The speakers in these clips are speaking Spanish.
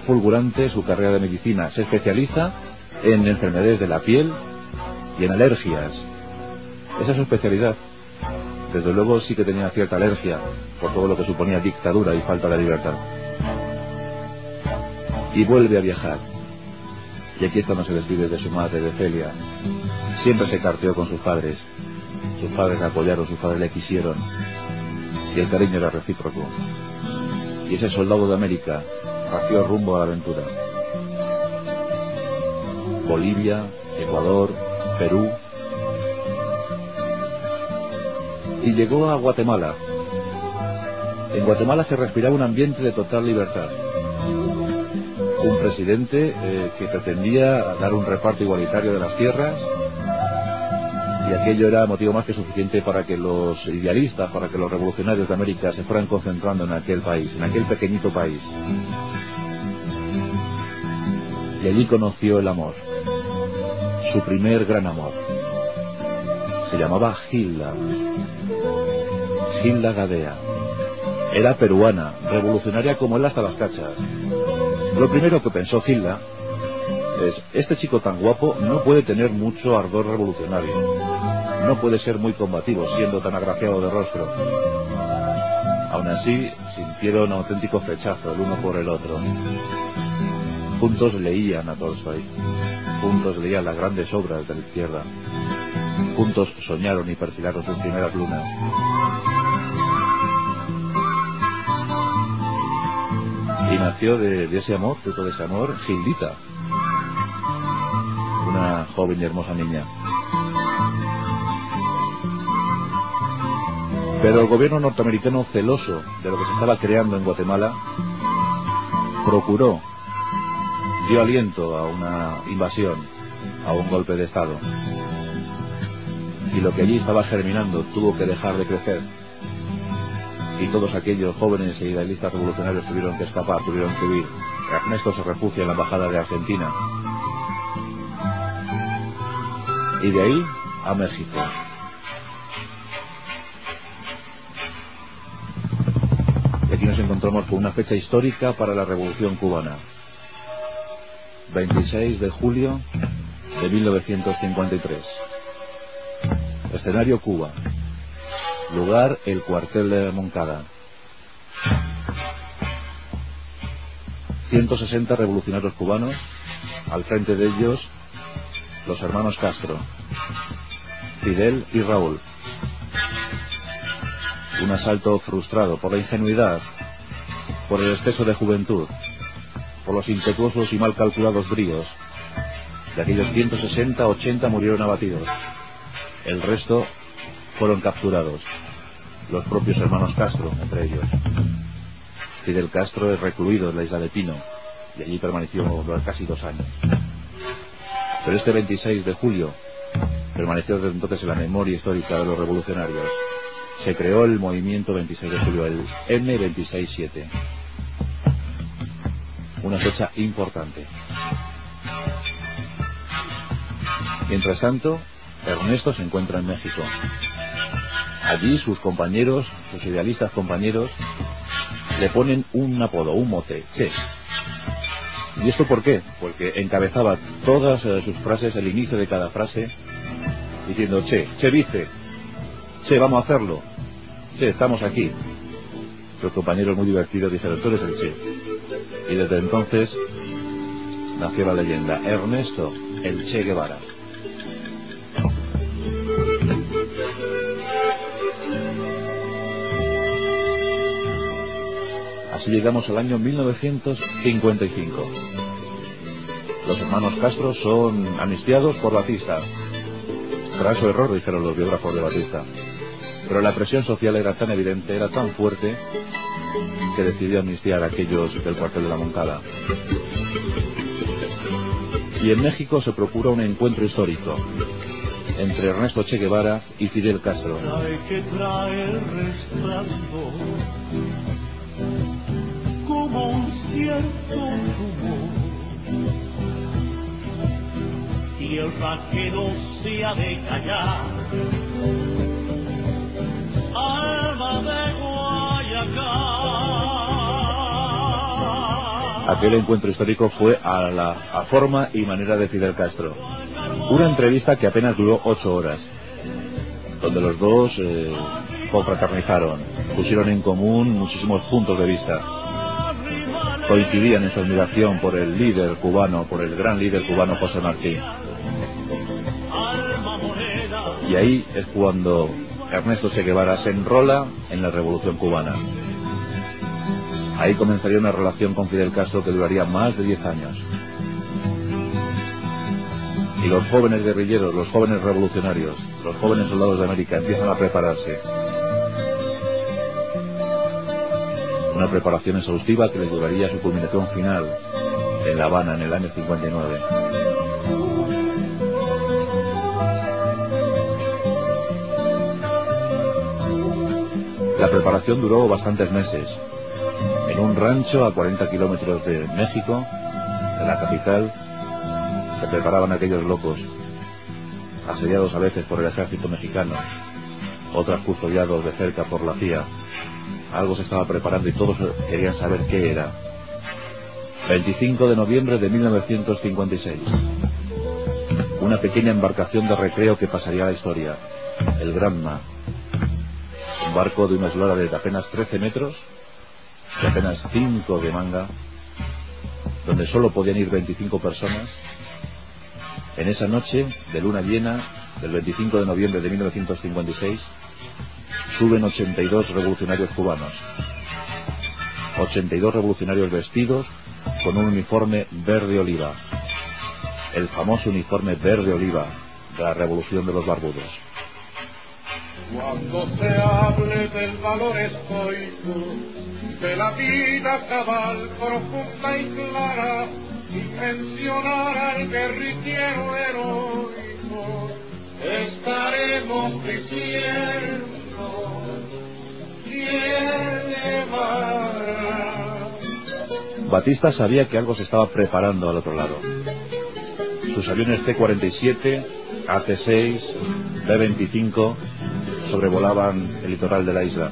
fulgurante su carrera de medicina. Se especializa en enfermedades de la piel y en alergias. Esa es su especialidad. Desde luego sí que tenía cierta alergia por todo lo que suponía dictadura y falta de libertad. Y vuelve a viajar. Y aquí es cuando se despide de su madre, de Celia. Siempre se carteó con sus padres. Sus padres la apoyaron, sus padres le quisieron. Y el cariño era recíproco. Y ese soldado de América partió rumbo a la aventura. Bolivia, Ecuador, Perú. Y llegó a Guatemala. En Guatemala se respiraba un ambiente de total libertad. Un presidente que pretendía dar un reparto igualitario de las tierras, y aquello era motivo más que suficiente para que los idealistas, para que los revolucionarios de América se fueran concentrando en aquel país, en aquel pequeñito país. Y allí conoció el amor, su primer gran amor. Se llamaba Gilda Gadea. Era peruana, revolucionaria como él hasta las cachas. Lo primero que pensó Gilda es: este chico tan guapo no puede tener mucho ardor revolucionario, no puede ser muy combativo siendo tan agraciado de rostro. Aún así sintieron auténtico flechazo el uno por el otro. Juntos leían a Tolstoy, juntos leían las grandes obras de la izquierda, juntos soñaron y perfilaron sus primeras lunas. Y nació de ese amor, de todo ese amor, Gildita, una joven y hermosa niña. Pero el gobierno norteamericano, celoso de lo que se estaba creando en Guatemala, dio aliento a una invasión, a un golpe de Estado. Y lo que allí estaba germinando tuvo que dejar de crecer. Y todos aquellos jóvenes e idealistas revolucionarios tuvieron que escapar, tuvieron que huir. Ernesto se refugia en la embajada de Argentina. Y de ahí a México. Y aquí nos encontramos con una fecha histórica para la Revolución Cubana. 26 de julio de 1953. Escenario: Cuba. Lugar: el cuartel de Moncada. 160 revolucionarios cubanos, al frente de ellos los hermanos Castro, Fidel y Raúl. Un asalto frustrado por la ingenuidad, por el exceso de juventud, por los impetuosos y mal calculados bríos. De aquellos 160, 80 murieron abatidos. El resto fueron capturados. Los propios hermanos Castro, entre ellos. Fidel Castro es recluido en la isla de Pino, y allí permaneció casi 2 años. Pero este 26 de julio permaneció desde entonces en la memoria histórica de los revolucionarios. Se creó el movimiento 26 de julio, el M267. Una fecha importante. Mientras tanto, Ernesto se encuentra en México. Allí sus compañeros, sus idealistas compañeros, le ponen un apodo, un mote: Che. ¿Y esto por qué? Porque encabezaba todas sus frases, el inicio de cada frase, diciendo: Che, Che dice, Che, vamos a hacerlo, Che, estamos aquí. Sus compañeros, muy divertidos, dijeron: tú eres el Che. Y desde entonces nació la leyenda: Ernesto, el Che Guevara. Así llegamos al año 1955. Los hermanos Castro son amnistiados por Batista. Graso error, dijeron los biógrafos de Batista. Pero la presión social era tan evidente, era tan fuerte, que decidió amnistiar a aquellos del cuartel de la Moncada. Y en México se procura un encuentro histórico entre Ernesto Che Guevara y Fidel Castro. Como un cierto rumor, tierra que no se ha de callar, alma de Guayacán. aquel encuentro histórico fue a forma y manera de Fidel Castro. Una entrevista que apenas duró 8 horas, donde los dos confraternizaron, pusieron en común muchísimos puntos de vista, coincidían en su admiración por el líder cubano, por el gran líder cubano José Martí. Y ahí es cuando Ernesto Che Guevara se enrola en la Revolución Cubana. Ahí comenzaría una relación con Fidel Castro que duraría más de 10 años. Y los jóvenes guerrilleros, los jóvenes revolucionarios, los jóvenes soldados de América empiezan a prepararse. Una preparación exhaustiva que les duraría su culminación final en La Habana en el año 59. La preparación duró bastantes meses. En un rancho a 40 kilómetros de México, de la capital, se preparaban aquellos locos, asediados a veces por el ejército mexicano, otras custodiados de cerca por la CIA. Algo se estaba preparando y todos querían saber qué era. 25 de noviembre de 1956. Una pequeña embarcación de recreo que pasaría a la historia, el Granma. Un barco de una eslora de apenas 13 metros, de apenas 5 de manga, donde solo podían ir 25 personas. En esa noche de luna llena del 25 de noviembre de 1956 suben 82 revolucionarios cubanos, 82 revolucionarios vestidos con un uniforme verde oliva, el famoso uniforme verde oliva de la Revolución de los Barbudos. Cuando se hable del valor estoico, de la vida cabal, profunda y clara, y mencionar al guerrillero heroico, estaremos diciendo Che Guevara. Batista sabía que algo se estaba preparando al otro lado. Sus aviones C-47, AC-6, B-25 sobrevolaban el litoral de la isla.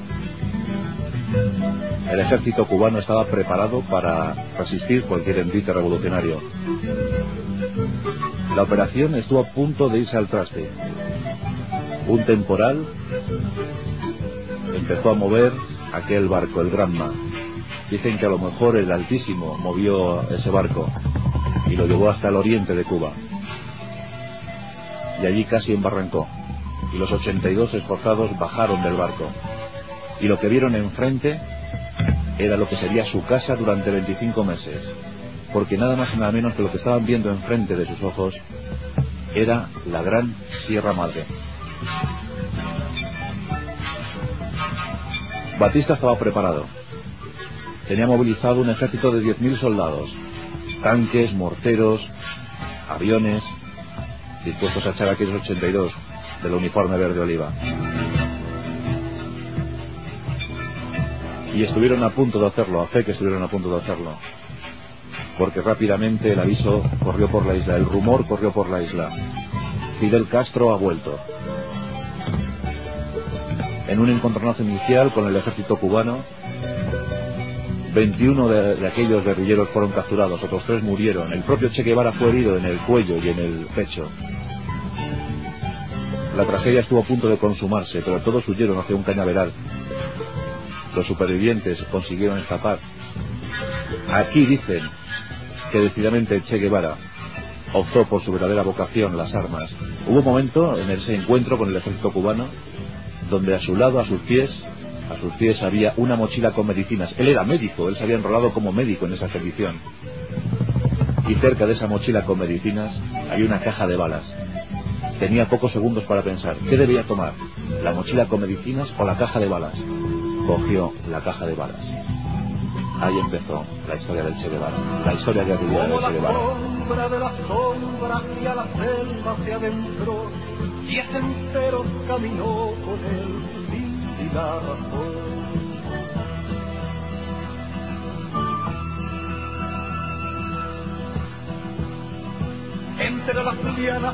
El ejército cubano estaba preparado para resistir cualquier envite revolucionario. La operación estuvo a punto de irse al traste. Un temporal empezó a mover aquel barco, el Granma. Dicen que a lo mejor el Altísimo movió ese barco y lo llevó hasta el oriente de Cuba. Y allí casi embarrancó. Y los 82 esforzados bajaron del barco. Y lo que vieron enfrente era lo que sería su casa durante 25 meses. Porque nada más y nada menos que lo que estaban viendo enfrente de sus ojos era la gran Sierra Madre. Batista estaba preparado. Tenía movilizado un ejército de 10.000 soldados, tanques, morteros, aviones, dispuestos a echar a aquellos 82 del uniforme verde oliva. Y estuvieron a punto de hacerlo, a fe que estuvieron a punto de hacerlo, porque rápidamente el aviso corrió por la isla, el rumor corrió por la isla. Fidel Castro ha vuelto. En un encontronazo inicial con el ejército cubano, 21 de aquellos guerrilleros fueron capturados, otros 3 murieron. El propio Che Guevara fue herido en el cuello y en el pecho. La tragedia estuvo a punto de consumarse, pero todos huyeron hacia un cañaveral. Los supervivientes consiguieron escapar. Aquí dicen que decididamente Che Guevara optó por su verdadera vocación, las armas. Hubo un momento en ese encuentro con el ejército cubano donde a su lado, a sus pies había una mochila con medicinas. Él era médico, él se había enrolado como médico en esa expedición. Y cerca de esa mochila con medicinas hay una caja de balas. Tenía pocos segundos para pensar, ¿qué debía tomar? ¿La mochila con medicinas o la caja de balas? Cogió la caja de balas. Ahí empezó la historia del Che Guevara, la historia guerrillera del Che Guevara. Sombra de la sombra hacia la selva se adentró, 10 enteros caminó con él sin la razón. Entre las lianas